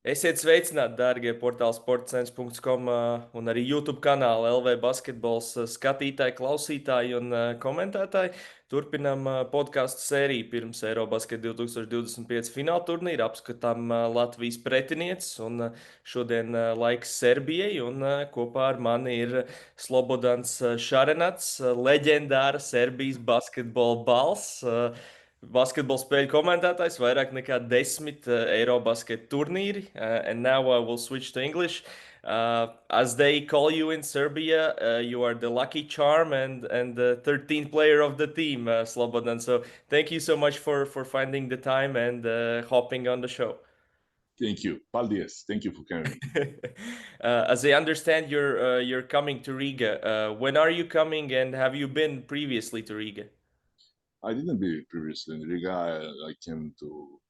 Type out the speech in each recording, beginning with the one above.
Esiet sveicināti, dārgie portāla sporta.com un arī YouTube kanāla LV basketbols skatītāji, klausītāji un komentētāji. Turpinām podkāstu sēriju pirms EuroBasket 2025 fināla turnīra. Apskatām Latvijas pretinieces un šodien laiks Serbijai. Un kopā ar mani ir Slobodans Šarenacs, leģendāra Serbijas basketbola balss. Basketbola spēļu komentētājs, vairāk nekā 10 EuroBasket turnīri. And now we'll switch to English. As they call you in Serbia, you are the lucky charm and the 13th player of the team, Slobodan. So thank you so much for finding the time and hopping on the show. Thank you. Paldies. Thank you for coming. As I understand, you're coming to Riga. When are you coming, and have you been previously to Riga? I didn't be previously in Riga. I came to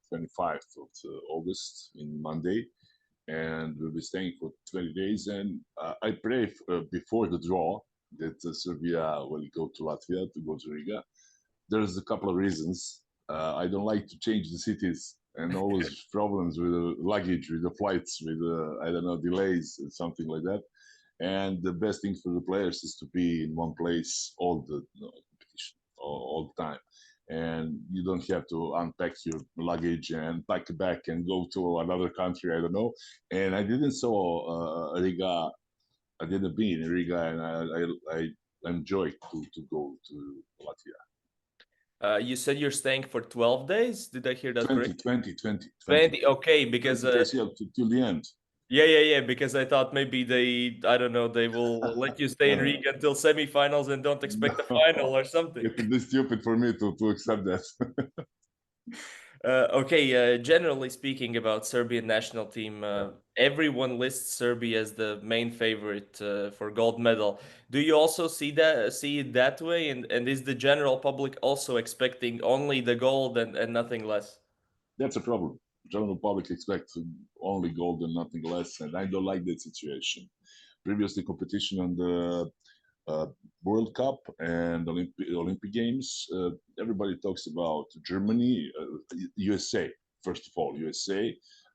25th of August in Monday, and we'll be staying for 20 days. And I pray before the draw that Serbia will go to Latvia to go to Riga. There's a couple of reasons. I don't like to change the cities and always problems with the luggage, with the flights, with I don't know, delays and something like that. And the best thing for the players is to be in one place all the competition, all the time. And you don't have to unpack your luggage and pack it back and go to another country, I don't know. And I didn't saw Riga. I didn't be in Riga, and I enjoyed to go to Latvia. You said you're staying for 12 days? Did I hear that 20, correct? 20. Okay, because... till the end. Yeah, because I thought maybe they will let you stay in Riga until semifinals and don't expect a final or something. It would be stupid for me to accept that. Generally speaking about Serbian national team, everyone lists Serbia as the main favorite for gold medal. Do you also see it that way? And is the general public also expecting only the gold and nothing less? That's a problem. General public expects only gold and nothing less, and I don't like that situation. Previously, competition on the World Cup and Olympic Games, everybody talks about Germany, USA, first of all, USA,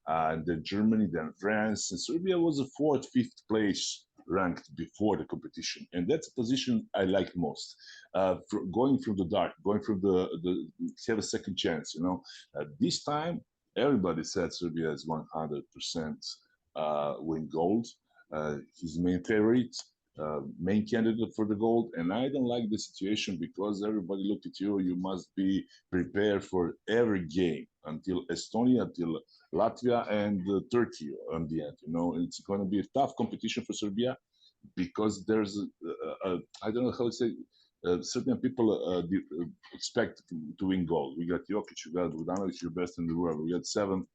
and then Germany, then France, and Serbia was a fourth, fifth place ranked before the competition, and that's a position I like most. Going from the dark, going from the have a second chance, you know. This time, everybody said Serbia is 100% win gold. His main favorite, main candidate for the gold, and I don't like the situation because everybody look at you. You must be prepared for every game until Estonia, until Latvia, and Turkey on the end. You know, it's going to be a tough competition for Serbia because there's I don't know how to say. Certain people expect to win gold. We got Jokic, we got Bogdanovic, your best in the world. We got 7-0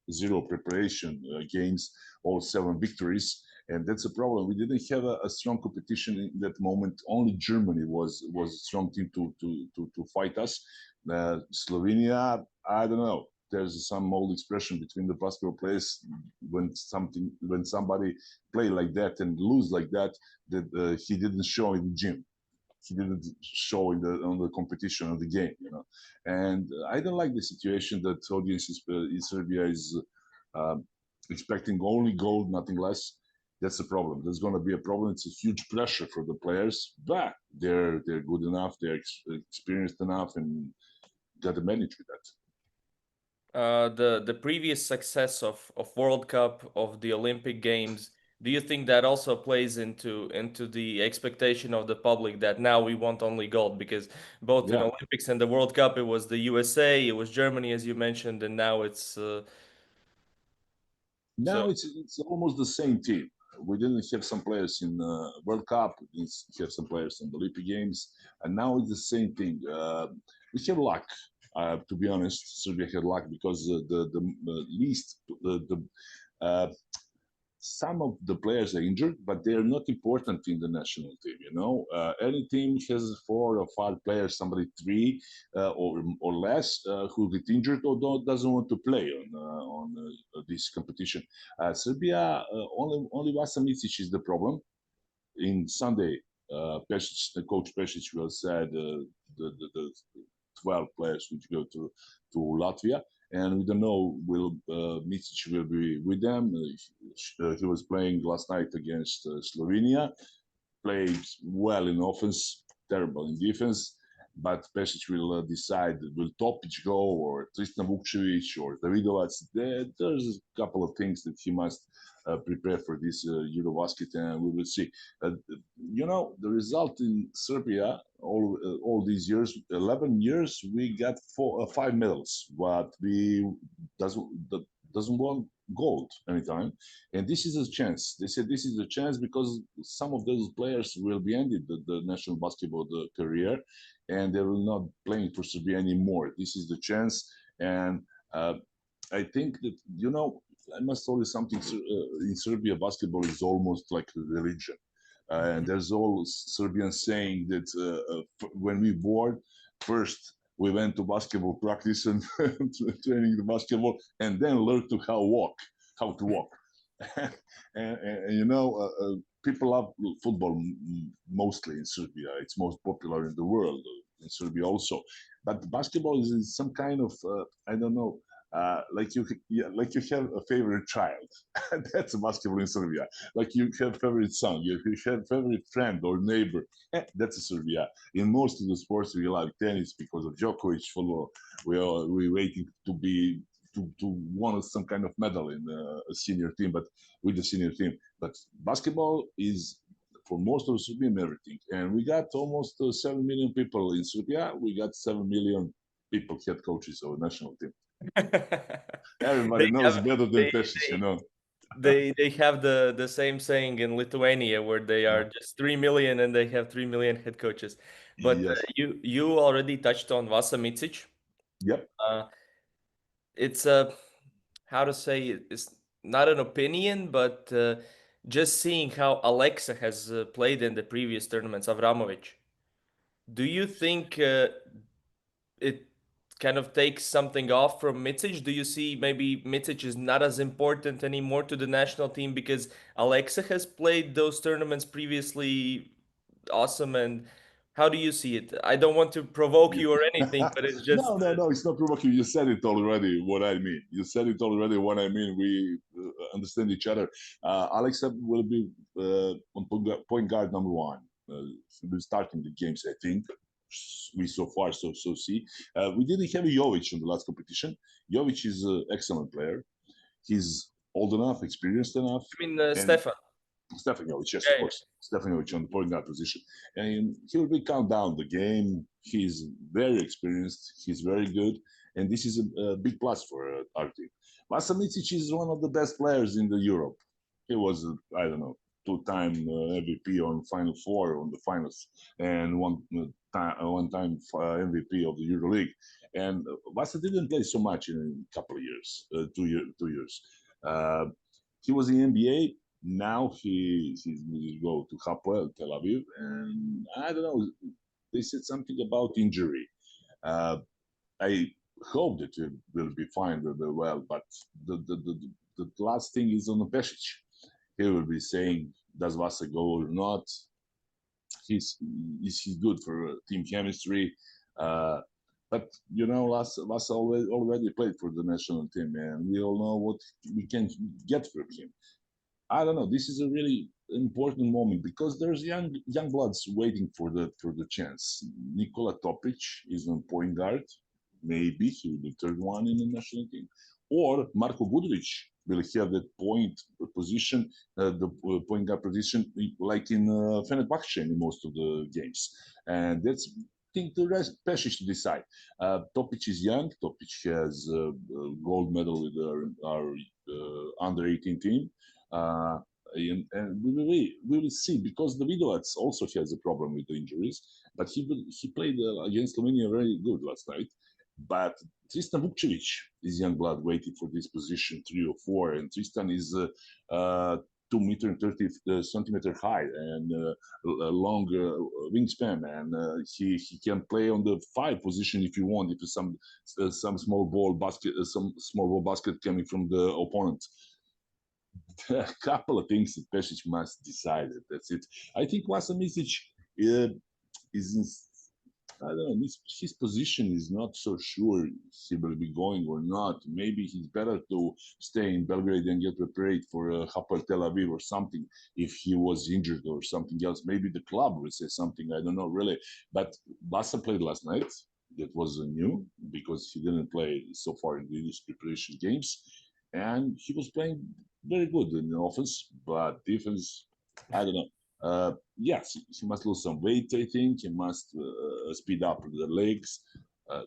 preparation games, all 7 victories. And that's a problem. We didn't have a strong competition in that moment. Only Germany was a strong team to fight us. Slovenia, I don't know. There's some old expression between the basketball players when somebody play like that and lose like that he didn't show in the gym. He didn't show on the competition of the game, you know. And I don't like the situation that audiences in Serbia is expecting only gold, nothing less. That's a problem. There's going to be a problem. It's a huge pressure for the players, but they're good enough, they're experienced enough, and got to manage with that. The previous success of World Cup, of the Olympic Games, do you think that also plays into the expectation of the public that now we want only gold? Because both in Olympics and the World Cup, it was the USA, it was Germany, as you mentioned, and now it's... It's almost the same team. We didn't have some players in World Cup. We have some players in the Olympic Games, and now it's the same thing. We have luck, to be honest. Serbia had luck because some of the players are injured, but they are not important in the national team. You know, any team has 4 or 5 players, somebody 3 or less, who get injured or doesn't want to play on this competition. Serbia only Vasa Micic is the problem. In Sunday, Coach Pesich will said the 12 players which go to Latvia. and we don't know will Micic will be with them. He was playing last night against Slovenia, played well in offense, terrible in defense. But Pesich will decide, will Topic go or Tristan Vukcevic or Davidovac. There's a couple of things that he must prepare for this EuroBasket, and we will see. The result in Serbia all these years, 11 years, we got 5 medals, but we doesn't want gold anytime. And this is a chance. They said this is a chance because some of those players will be ended the national basketball career, and they will not playing for Serbia anymore. This is the chance, and I think that I must tell you something. In Serbia, basketball is almost like a religion, and there's all Serbians saying that when we born, first we went to basketball practice and training the basketball, and then learn to how to walk. and people love football mostly in Serbia. It's most popular in the world, in Serbia also. But basketball is some kind of, I don't know, like you have a favorite child. That's basketball in Serbia. Like you have favorite son, you have favorite friend or neighbor. That's a Serbia. In most of the sports, we like tennis because of Jokic. We're waiting to won some kind of medal in a senior team, but with the senior team. But basketball is for most of Serbia everything. And we got almost 7 million people in Serbia. We got 7 million people, head coaches of the national team. Everybody knows better than Pesich, They have the same saying in Lithuania where they are just 3 million and they have 3 million head coaches. But yes. you already touched on Vasa Micic. Yep. It's how to say it, it's not an opinion, but just seeing how Alexa has played in the previous tournaments, Avramovic. Do you think it kind of takes something off from Micic? Do you see maybe Micic is not as important anymore to the national team because Alexa has played those tournaments previously awesome? And how do you see it? I don't want to provoke you or anything, but it's just... No, it's not provoking. You said it already, what I mean. You said it already, what I mean. We understand each other. Alexa will be on point guard number 1. We're starting the games, I think. We so far so see. We didn't have Jovic in the last competition. Jovic is an excellent player. He's old enough, experienced enough. I mean, Stefan. Stefan Jovic, yes, of course. Stefan Jovic on the point guard position. And he will count down the game. He's very experienced. He's very good. And this is a big plus for our team. Vasa Micic is one of the best players in the Europe. He was, I don't know, 2-time MVP on Final Four on the finals, and one-time MVP of the EuroLeague. And Vasa didn't play so much in a couple of years, 2 years. He was in the NBA. Now he's going to go to Hapoel Tel Aviv, and I don't know. They said something about injury. I hope that he will be fine, will be well. But the last thing is on the Pesich. He will be saying, does Vasa go or not? He's good for team chemistry. But Vasa already played for the national team, and we all know what we can get from him. I don't know. This is a really important moment because there's young bloods waiting for the chance. Nikola Topic is on point guard. Maybe he will be third one in the national team, or Marko Guduric will have that point position, the point guard position, like in Fenerbahce in most of the games, and that's. I think the rest Pesich to decide. Topic is young. Topic has a gold medal with our under 18 team. And we will see because Davidovac also has a problem with the injuries, but he played against Slovenia very good last night. But Tristan Vukcevic is young blood waiting for this position 3 or 4, and Tristan is 2 meter and 30 centimeter high and a long wingspan, and he can play on the 5 position if you want. If some small ball basket coming from the opponent. A couple of things that Pesich must decide. That's it. I think Vasa Micic is I don't know. His position is not so sure he will be going or not. Maybe he's better to stay in Belgrade and get prepared for Hapoel Tel Aviv or something if he was injured or something else. Maybe the club will say something. I don't know really. But Basa played last night. That was new because he didn't play so far in these preparation games, and he was playing very good in the offense, but defense, I don't know. Yes, he must lose some weight. I think he must speed up the legs. Uh,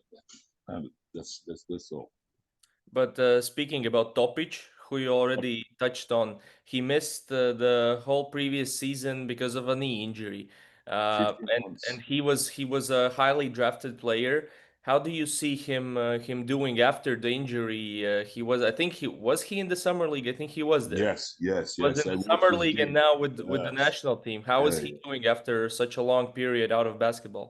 and that's all. But speaking about Topic, who you already touched on, he missed the whole previous season because of a knee injury, 15 and months. he was a highly drafted player. How do you see him doing after the injury? He was, I think he in the summer league. I think he was there. Yes, yes, Was in yes. I the watched summer his league and game. now with the Yes. national team. How is he doing after such a long period out of basketball?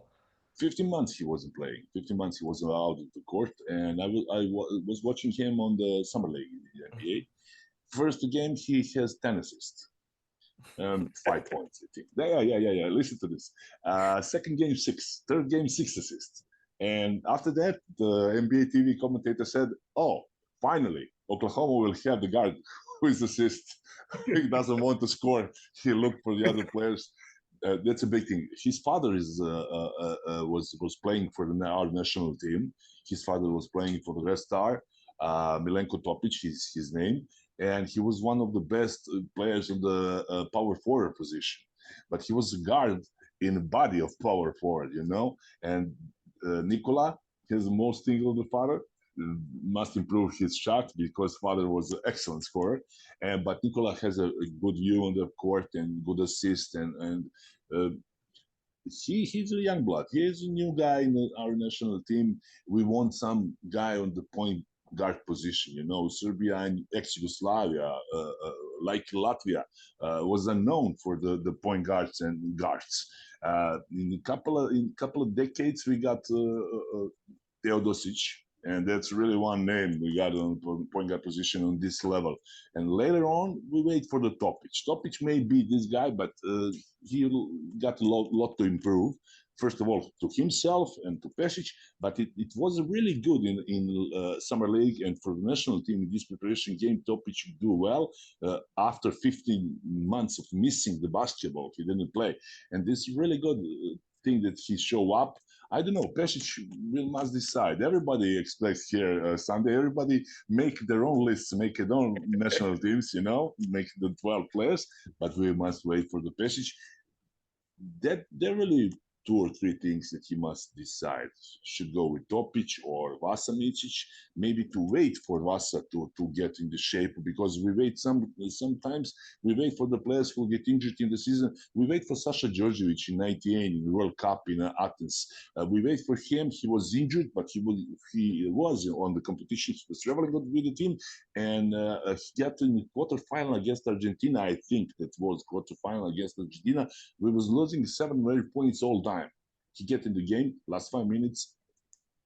15 months he wasn't playing. 15 months he was out of the court, and was watching him on the summer league in the NBA. First game he has 10 assists. 5 points, I think. Yeah. Listen to this. Second game, six. Third game, six assists. And after that, the NBA TV commentator said, "Oh, finally, Oklahoma will have the guard who is assist. He doesn't want to score. He looked for the other players." That's a big thing. His father was playing for our national team. His father was playing for the Red Star. Milenko Topic is his name, and he was one of the best players in the power forward position. But he was a guard in the body of power forward, you know. And Nikola has the most thing of the father. Must improve his shot because father was an excellent scorer, and but Nikola has a good view on the court and good assist and uh, he's a young blood. He is a new guy in our national team. We want some guy on the point guard position. You know, Serbia and ex-Yugoslavia, like Latvia, was unknown for the point guards and guards. In a couple of decades, we got Teodosic, and that's really one name we got on point guard position on this level. And later on, we wait for the Topic. Topic may be this guy, but he got a lot to improve. First of all, to himself and to Pesich, but it was really good in summer league and for the national team in this preparation game. Topic do well after 15 months of missing the basketball. He didn't play, and this really good thing that he show up. I don't know. Pesich will must decide. Everybody expects here Sunday. Everybody make their own lists, make their own national teams. You know, make the 12 players. But we must wait for the Pesich. That there really two or three things that he must decide. Should go with Topic or Vasa Micic. Maybe to wait for Vasa to get in the shape because we wait sometimes we wait for the players who get injured in the season. We wait for Sasha Djordjevic in '98 in the World Cup in Athens. We wait for him. He was injured, but he was on the competition. He was traveling with the team, and he got in the quarterfinal against Argentina. I think that was quarterfinal against Argentina. We was losing 7 points all time. He get in the game last 5 minutes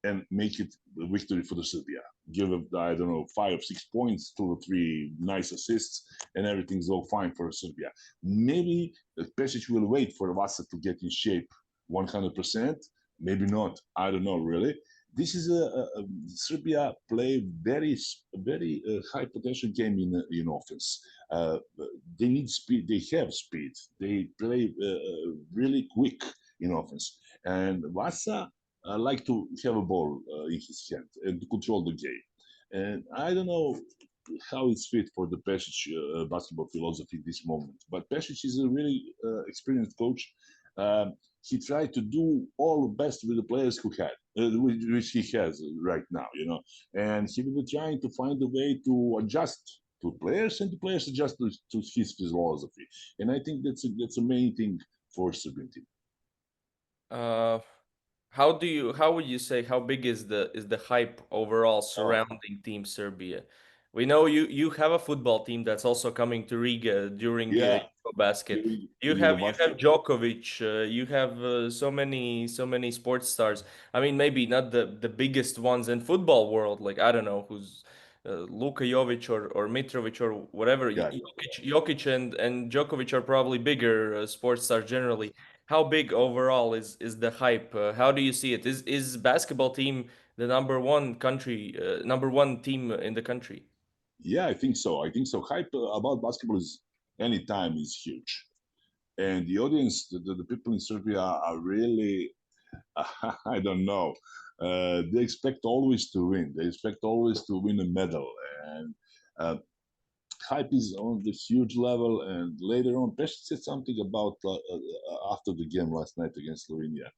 and make it a victory for the Serbia. Give up, I don't know, 5 or 6 points, 2 or 3 nice assists, and everything's all fine for Serbia. Maybe Pesic will wait for Vasa to get in shape 100%. Maybe not. I don't know really. This is a Serbia play very high potential game in offense. Uh, they need speed. They have speed. They play really quick in offense. And Vasa like to have a ball in his hand and to control the game. And I don't know how it's fit for the Pesich basketball philosophy at this moment. But Pesich is a really experienced coach. He tried to do all best with the players who had, which he has right now, you know. And he will be trying to find a way to adjust to players and the players adjust to his philosophy. And I think that's a main thing for Serbian team. Uh, how would you say how big is the hype overall Oh, surrounding Team Serbia? We know you have a football team that's also coming to Riga during yeah, EuroBasket. in You have EuroBasket. Djokovic. You have so many sports stars. I mean, maybe not the biggest ones in football world. Like I don't know who's Luka Jovic or Mitrovic or whatever. Yeah, Jokic and Djokovic are probably bigger sports stars generally. how big overall is the hype? How do you see it? Is basketball team the number one team in the country? Yeah, I think so. I think so. Hype about basketball is anytime is huge, and the audience, the people in Serbia are really, I don't know. They expect always to win. They expect always to win a medal, and uh, hype is on the huge level. And later on, Pesich said something about after the game last night against Slovenia.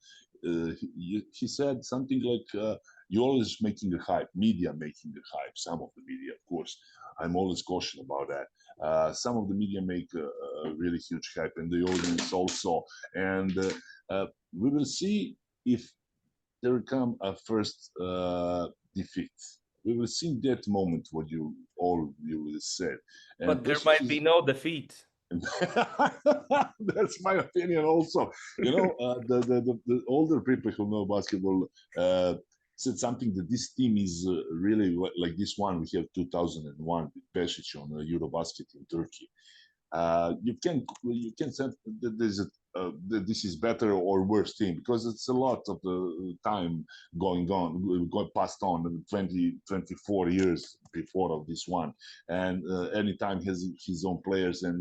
He said something like, "You always making a hype, media making the hype. Some of the media, of course. I'm always cautious about that. Some of the media make a really huge hype, and the audience also. And we will see if there will come a first defeat. We will see that moment what you said. And But there Pesich might be is no defeat. that's my opinion also. The older people who know basketball said something that this team is really like this one we have 2001 with Pesich on EuroBasket in Turkey. You can say that that this is better or worse team because it's a lot of the time going passed on 20 24 years before of this one, and any time has his own players and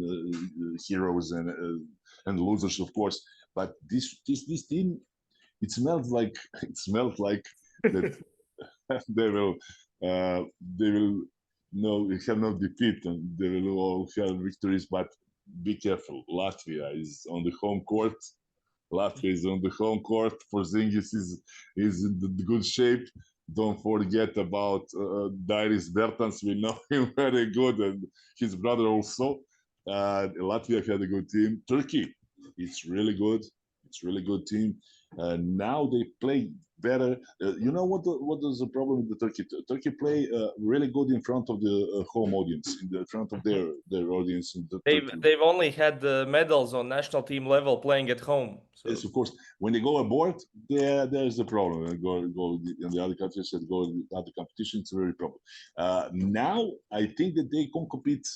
heroes and losers, of course. But this team, it smells like that they will no have no defeat and they will all have victories. But be careful, Latvia is on the home court. Latvia is on the home court. Porzingis is in the good shape. Don't forget about Dairis Bertans. We know him very good, and his brother also. Latvia had a good team. Turkey, it's really good. It's really good team. Now they play better. You know what is the problem with the Turkey? Turkey play really good in front of the home audience, in the front of their audience in the Turkey. They've only had the medals on national team level playing at home. Yes, So of course. When they go abroad, there's the problem. And go in the other countries and go in the other competition, it's a very problem. Now, I think that they can compete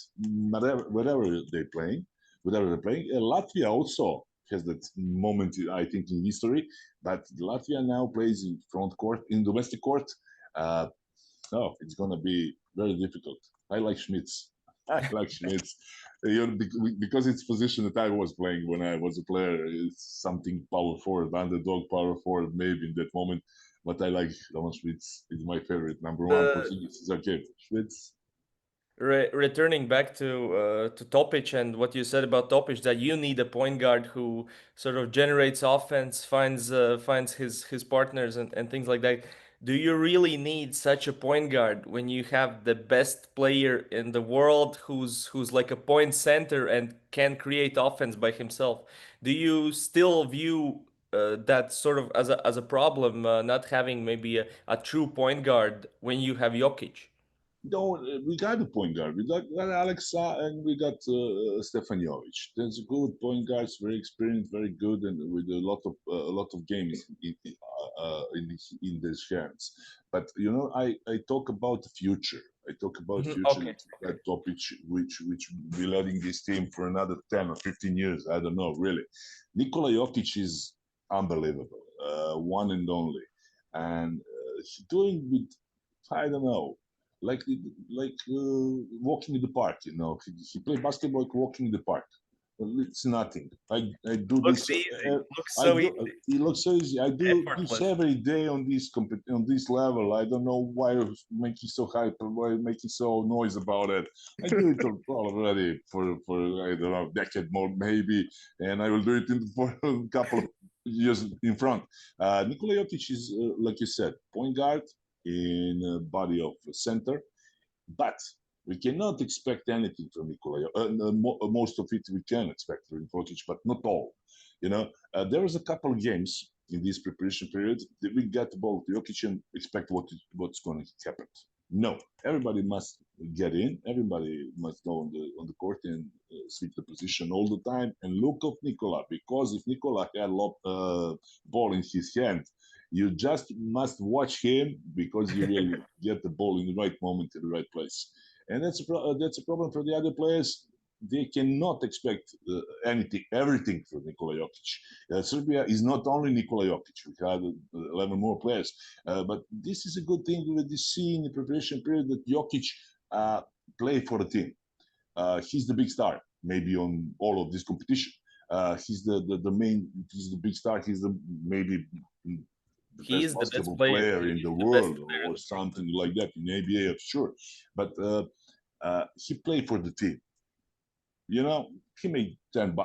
wherever they're playing, Latvia also has that moment, I think, in history. But Latvia now plays in front court, in domestic court. No, it's going to be very difficult. I like Schmitz. I like Schmitz. Because it's position that I was playing when I was a player. It's something power forward, underdog power forward, maybe in that moment. But I like Roman Schmitz. Is my favorite. Number one. Porzingis is okay. Schmitz. Returning back to Topic and what you said about Topic, that you need a point guard who sort of generates offense, finds his partners and things like that. Do you really need such a point guard when you have the best player in the world who's like a point center and can create offense by himself? Do you still view that sort of as a problem, not having maybe a true point guard when you have Jokic? No, we got a point guard. We got Alexa and we got Stefan Jovic. There's good point guards, very experienced, very good, and with a lot of games in their hands. But I talk about the future. I talk about Mhm. future Okay. that topic which will be leading this team for another 10 or 15 years. I don't know really. Nikola Jokic is unbelievable, one and only, and he's doing with I don't know like walking in the park. He played basketball like walking in the park. It's nothing. I do Looks this. easy. Looks I so do. easy. It looks so easy. I do this Effortless. every day on this level. I don't know why I'm making so hype, why I'm making so noise about it. I do it already for I don't know decade more maybe, and I will do it for a couple of years in front. Nikola Jokic is like you said, point guard in a body of center, but we cannot expect anything from Nikola. Most of it we can expect from Jokic, but not all. There was a couple of games in this preparation period that we get the ball to Jokic and expect what's going to happen. No, everybody must get in. Everybody must go on the court and switch the position all the time and look at Nikola, because if Nikola had ball in his hand, you just must watch him, because you will get the ball in the right moment in the right place. And that's a problem for the other players. they cannot expect everything from Nikola Jokic. Serbia is not only Nikola Jokic. We had 11 more players, but this is a good thing with the see in the preparation period that Jokic play for the team. He's the big star, maybe on all of this competition. He's the main. He's the big star. He's the maybe the best basketball player in the world, or something like that in NBA, sure. But he played for the team. You know, he made 10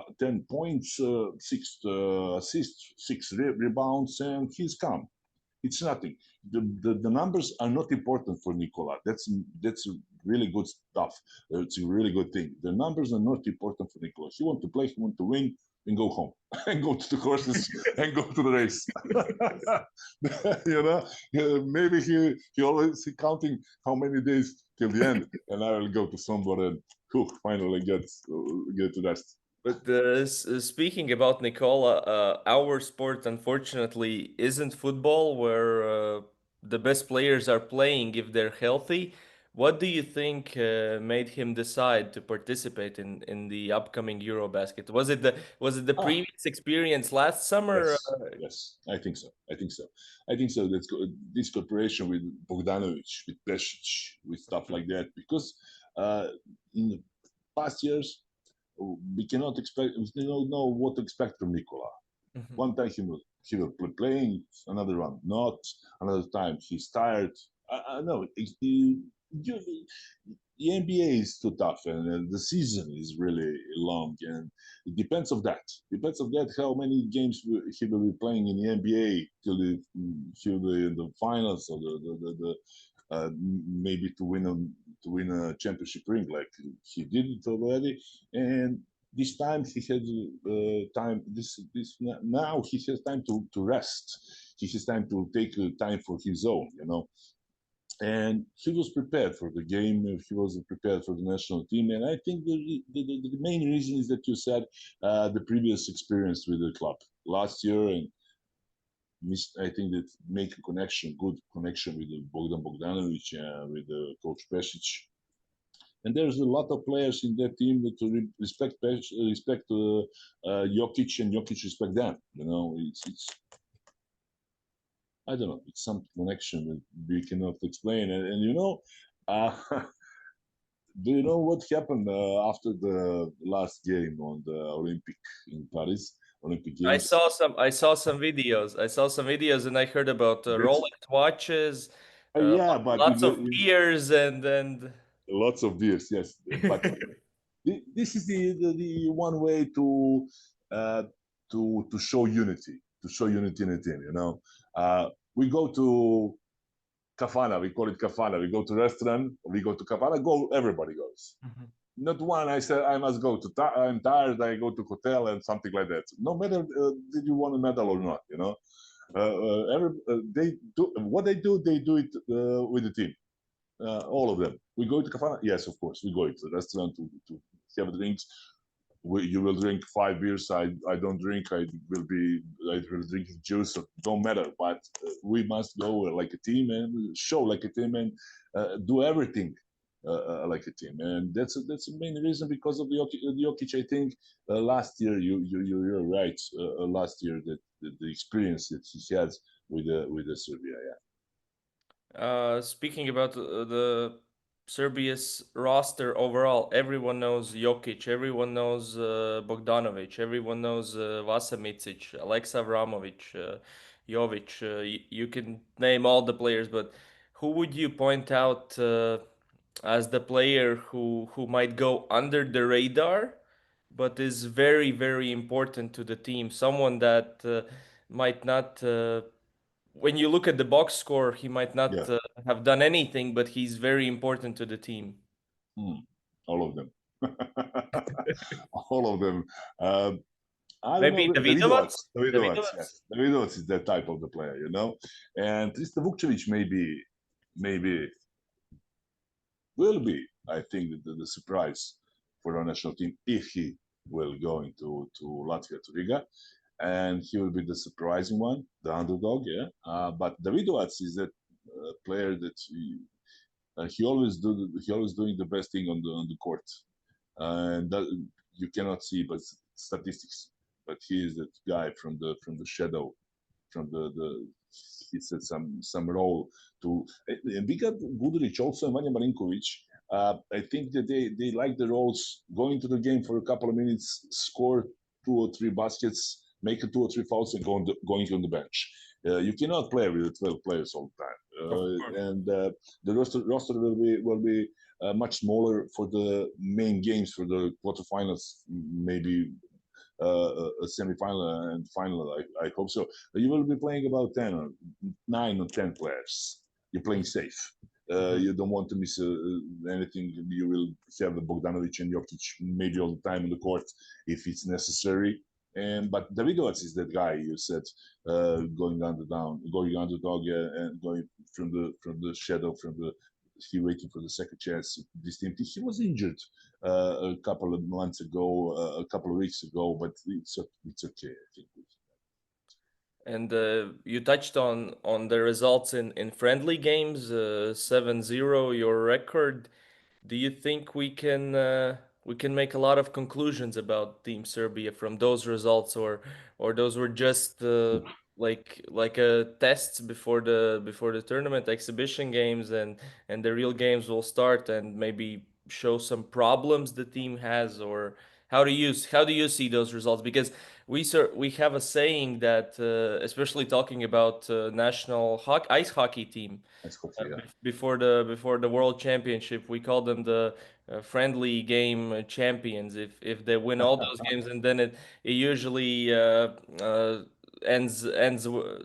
points, 6 assists, 6 rebounds, and he's calm. It's nothing. The numbers are not important for Nikola. That's really good stuff. It's a really good thing. The numbers are not important for Nikola. He wants to play, he wants to win, and go home, and go to the horses, and go to the race. You know, maybe he always counting how many days till the end, and I will go to somewhere and finally get to rest. But speaking about Nikola, our sport unfortunately isn't football, where the best players are playing if they're healthy. What do you think made him decide to participate in the upcoming EuroBasket? Was it the previous experience last summer? Yes, I think so. I think so. That's this cooperation with Bogdanovic, with Pesich, with stuff like that, because in the past years, we cannot expect. We don't know what to expect from Nikola. Mhm. One time he will play playing, another one not. Another time he's tired. I know. The NBA is too tough, and the season is really long, and it depends of that. Depends of that how many games he will be playing in the NBA till he'll be in the finals or the maybe to win a championship ring like he did it already. And this time he has time. Now he has time to rest. He has time to take time for his own. You know. And he was prepared for the game. He was prepared for the national team. And I think the main reason is that you said the previous experience with the club last year, and I think that make a good connection with Bogdan Bogdanovic, with Coach Pesich. And there's a lot of players in that team that respect Jokic, and Jokic respect them. You know, it's I don't know. It's some connection that we cannot explain. And you know, do you know what happened after the last game on the Olympic in Paris? Olympic I Games. saw some videos. I saw some videos, and I heard about Rolex watches, Yeah, but lots of beers, and lots of beers. Yes, but this is the one way to show unity, in a team. You know, we go to kafana. We call it kafana. We go to restaurant. We go to kafana. Everybody goes. Mhm. Not one. I said I must go to. I'm tired. I go to hotel and something like that. No matter did you want a medal or not. You know, they do what they do. They do it with the team. All of them. We go to kafana. Yes, of course. We go to the restaurant to have drinks. You will drink 5 beers. I don't drink. I will drink juice. Don't matter. But we must go like a team and show like a team and do everything like a team. And that's the main reason because of the Jokic. I think last year you're right. Last year that the experience that he has with the Serbia. Yeah. Speaking about the Serbia's roster overall, everyone knows Jokic, everyone knows Bogdanovic, everyone knows Vasa Micic, Aleksa Avramovic, Jovic. You can name all the players, but who would you point out as the player who might go under the radar, but is very, very important to the team? Someone that might not. When you look at the box score, he might not Yeah. have done anything, but he's very important to the team. All of them. All of them. I don't Maybe know. Davidovac? Davidovac, Davidovac? yes. Davidovac is that type of the player, you know. And Trista Vukcevic maybe will be, I think, the surprise for our national team if he will going to Latvia, to Riga. And he will be the surprising one, the underdog, yeah. But Davidovac is that player that he always doing the best thing on the court. and that, you cannot see, but statistics. But he is that guy from the shadow, from the he said some role to. And we got Guduric also and Vanja Marinkovic. I think that they like the roles, going to the game for a couple of minutes, score 2 or 3 baskets, make 2 or 3 fouls, and going on the bench. You cannot play with 12 players all the time, and the roster will be much smaller for the main games, for the quarterfinals, maybe a semi-final and final. I hope so. You will be playing about 10 or 9 or 10 players. You're playing safe. You don't want to miss anything. You will have the Bogdanovic and Jokic maybe all the time in the court if it's necessary. But Davidovac is that guy you said, going underdog, and going from the shadow, he waiting for the second chance. This team, he was injured a couple of months ago, a couple of weeks ago, but it's okay, I think. And you touched on the results in friendly games, 7-0, your record. Do you think we can make a lot of conclusions about Team Serbia from those results, or those were just like tests before the tournament, exhibition games, and the real games will start and maybe show some problems the team has? Or how do you see those results? Because we have a saying that, especially talking about national ice hockey team, before the World Championship, we call them the friendly game champions. If they win all those games, and then it usually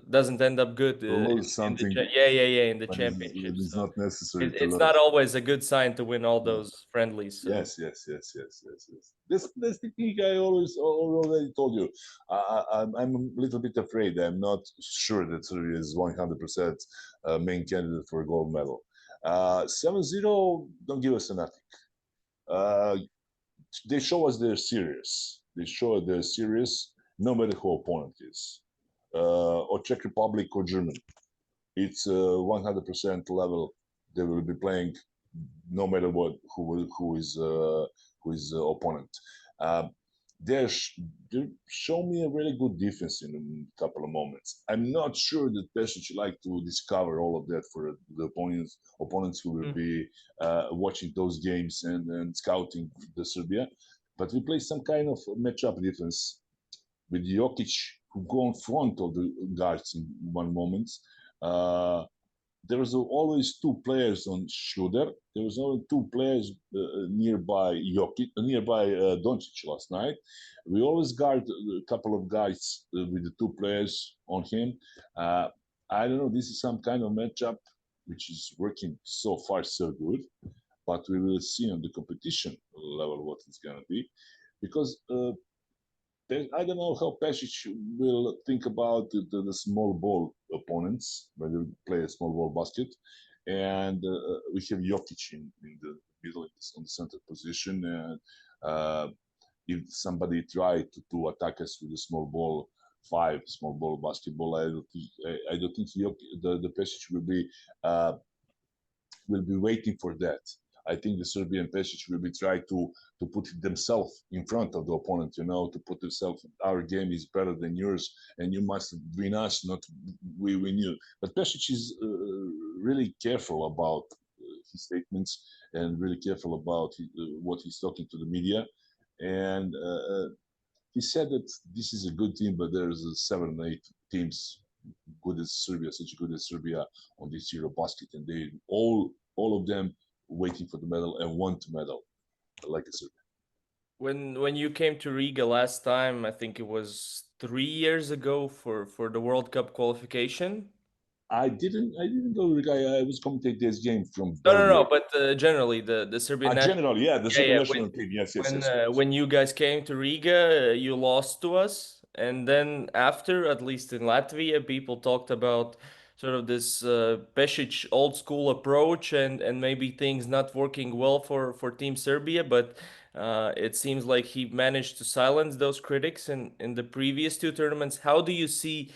doesn't end up good lose something. In the championship. It's So not necessary. it's not always a good sign to win all those friendlies. So. Yes. This technique I already told you. I'm a little bit afraid. I'm not sure that Serbia is 100% main candidate for a gold medal. 7-0, don't give us a nothing. They show us they're serious. No matter who opponent is, or Czech Republic or Germany. It's 100% level. They will be playing no matter what, who is opponent. They show me a really good defense in a couple of moments. I'm not sure that Pesich like to discover all of that for the opponents who will be watching those games and scouting the Serbia. But we play some kind of matchup defense with Jokic, who go in front of the guards in one moment. There was always 2 players on Schroeder. There was only 2 players nearby Jokic, nearby Doncic last night. We always guard a couple of guys with the 2 players on him. I don't know. This is some kind of matchup which is working so far so good, but we will see on the competition level what it's gonna be, because. I don't know how Pesich will think about the small ball opponents when they play a small ball basket. And we have Jokic in the middle, on the center position. And if somebody try to attack us with a small ball 5, small ball basketball, I don't think the Pesich will be waiting for that. I think the Serbian Pesich will be trying to put themselves in front of the opponent, to put themselves, our game is better than yours, and you must win us, not we win you. But Pesich is really careful about his statements and really careful about what he's talking to the media. And he said that this is a good team, but there's 7 or 8 teams good as Serbia, such good as Serbia on this EuroBasket, and they all of them waiting for the medal and want to medal like a Serbia. When you came to Riga last time, I think it was 3 years ago for the World Cup qualification. I didn't go to Riga. I was commentating this game from No, but generally the Serbian national. The Serbian national team. Yes. When you guys came to Riga, you lost to us, and then after, at least in Latvia, people talked about sort of this Pesich old school approach, and maybe things not working well for Team Serbia, but it seems like he managed to silence those critics in the previous 2 tournaments. How do you see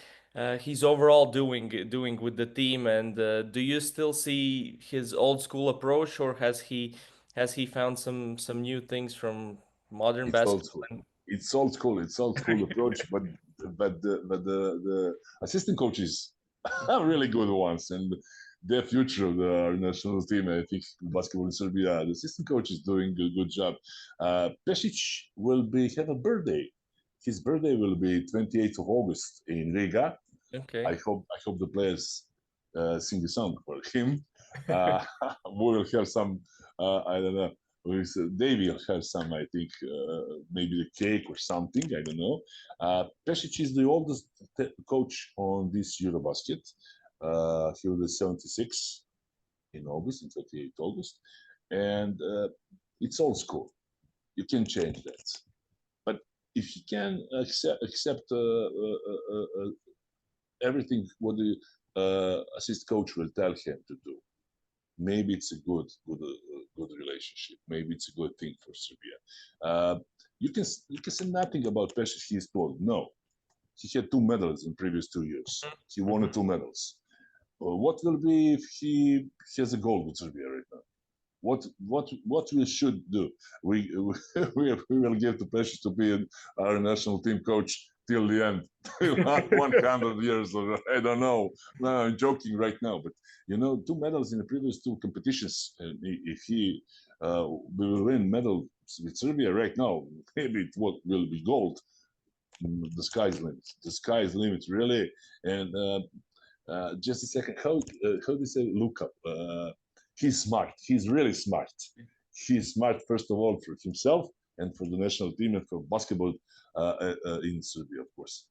he's overall doing with the team, and do you still see his old school approach, or has he Has he found some new things from modern It's old basketball? school. It's old school. It's old school approach, but the assistant coaches are really good ones, and the future of the national team. I think basketball in Serbia, the assistant coach is doing a good job. Pesich will have a birthday. His birthday will be 28th of August in Riga. Okay. I hope the players sing a song for him. We will have some. I don't know. They will have some. I think maybe the cake or something. I don't know. Pesic is the oldest coach on this EuroBasket. He was 76 in August, in 28 August, and it's old school. You can change that, but if you can accept everything what the assist coach will tell him to do, maybe it's a good relationship. Maybe it's a good thing for Serbia. You can say nothing about Pesich. He's told no. He had 2 medals in previous 2 years. He won 2 medals. What will be if he has a goal with Serbia right now? What we should do? We will give to Pesich to be our national team coach till the end, 100 years, or I don't know. No, I'm joking right now, but 2 medals in the previous 2 competitions. And if we will win medal with Serbia right now, maybe it will be gold. The sky's limit. The sky's limit, really. And just a second, how do you say look up? He's smart. He's really smart. He's smart, first of all, for himself and for the national team and for basketball in Serbia, of course.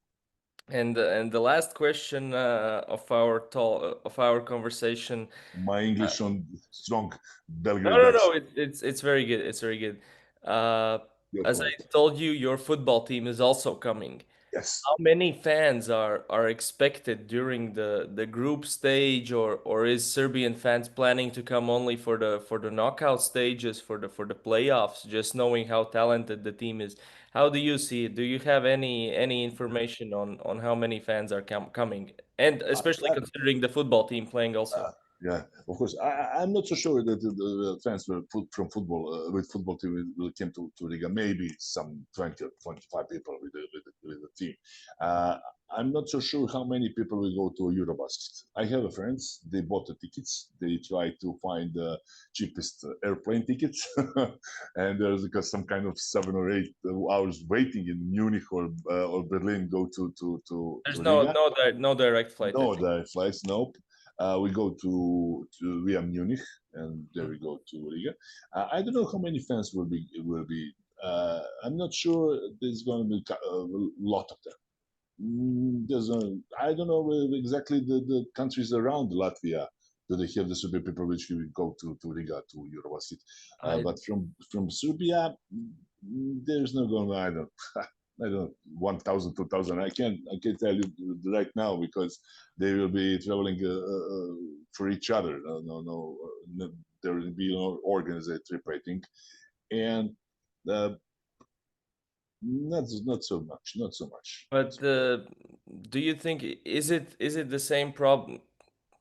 And the last question of our conversation. My English on strong Belgrade No. accent. It's very good. It's very good. Your As I point. told you, your football team is also coming. Yes. How many fans are expected during the group stage, or is Serbian fans planning to come only for the knockout stages, for the playoffs, just knowing how talented the team is? How do you see it? Do you have any information on how many fans are coming? And especially considering the football team playing also. Yeah, of course. I'm not so sure that the fans from football with football team will come to Riga. Maybe some 20 or 25 people with the team. I'm not so sure how many people will go to EuroBasket. I have friends. They bought the tickets. They try to find the cheapest airplane tickets, and there's some kind of 7 or 8 hours waiting in Munich or Berlin. Go to There's Riga. no direct flight, I No think. direct flights. Nope. We go to via Munich, and there we go to Riga. I don't know how many fans will be. I'm not sure there's going to be a lot of them. I don't know exactly the countries around Latvia. Do they have the Serbian people which will go to Riga to EuroBasket? But from Serbia, there's no going. I don't know, 1,000, 2,000. I can't tell you right now because they will be traveling for each other. No, there will be no organized trip, I think, and not so much. But do you think is it the same problem?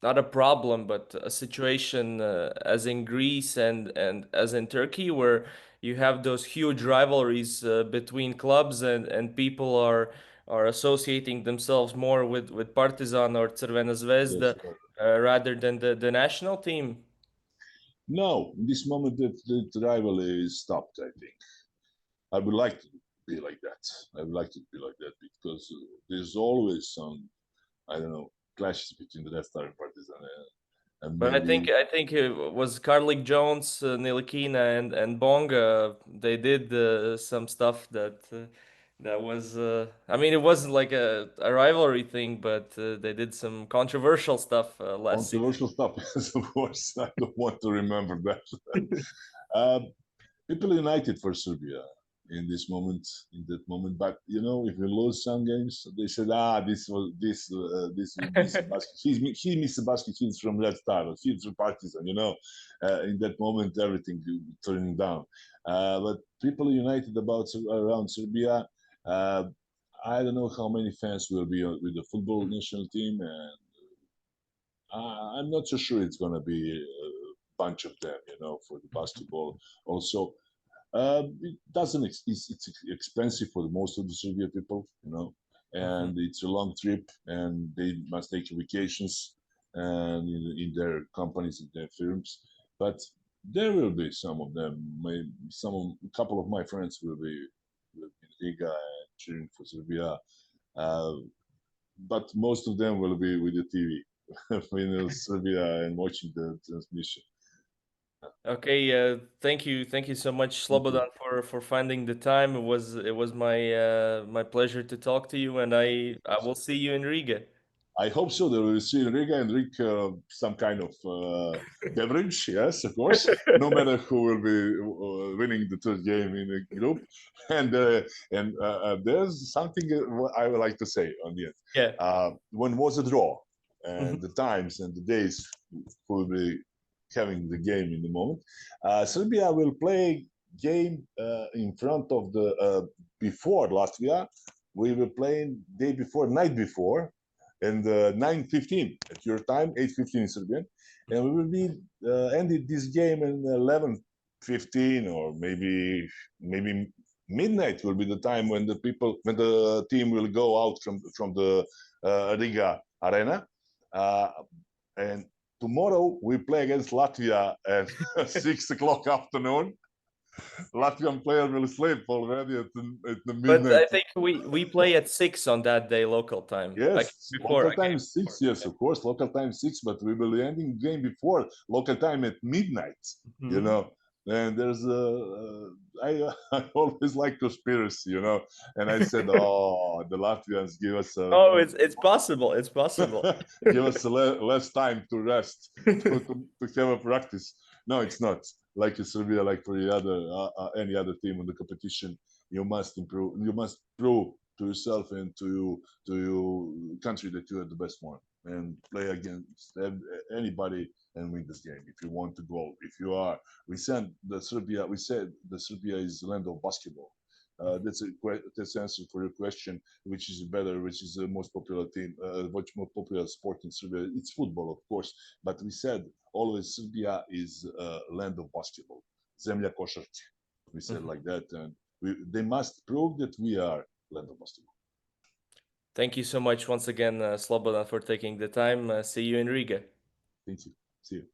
Not a problem, but a situation as in Greece and as in Turkey, where you have those huge rivalries between clubs and people are associating themselves more with Partizan or Crvena Yes. Zvezda rather than the national team. No, in this moment the rivalry is stopped. I think I would like to be like that. I would like to be like that because there's always some, I don't know, clashes between the Red Star and Partizan, and But maybe I think it was Carlick Jones, Nilikina, and Bonga. They did some stuff that was. I mean, it wasn't like a rivalry thing, but they did some controversial stuff last season. controversial stuff. Yes, of course. I don't want to remember that. uh, People united for Serbia in this moment, in that moment. But if we lose some games, they said, this was this basket. He missed the basket. He's from Red Star. He's from Partizan. In that moment, everything turning down. But people united around Serbia. Uh, I don't know how many fans will be with the football national team, and I'm not so sure it's going to be bunch of them, for the basketball. Also, it doesn't. It's expensive for most of the Serbian people, and it's a long trip, and they must take vacations and in their companies, in their firms. But there will be some of them. Maybe a couple of my friends will be in Riga and cheering for Serbia. But most of them will be with the TV, Serbia and watching the transmission. Okay, thank you so much, Slobodan, for finding the time. It was my pleasure to talk to you, and I will see you in Riga. I hope so. They will see in Riga and drink some kind of beverage. Yes, of course. No matter who will be winning the third game in the group, and there's something I would like to say on the end. Yeah. When was a draw, and the times and the days who will be having the game in the moment. Serbia will play game in front of the before Latvia. We were playing night before, and 9:15 at your time, 8:15 in Serbian, and we will be ended this game in 11:15 or maybe midnight will be the time when the team will go out from the Riga arena, and tomorrow we play against Latvia at 6 o'clock afternoon. Latvian player will sleep already at the midnight. But I think we play at 6 on that day, local time. Yes, local time 6. Yes, of course, local time 6. But we will be ending the game before local time at midnight. And there's I always like conspiracy, And I said, oh, the Latvians give us. It's possible. It's possible. Give us less time to rest to have a practice. No, it's not. Like in Serbia, like for any other team in the competition, you must improve. You must prove to yourself and to your country that you are the best one, and play against anybody and win this game. If you want to go, we said the Serbia is the land of basketball. That's answer for your question. Which is the most popular team, much more popular sport in Serbia? It's football, of course, but we said always Serbia is land of basketball. Zemlja košarke. We said like that, and they must prove that we are land of basketball. Thank you so much once again, Slobodan, for taking the time. See you in Riga. Thank you. See you.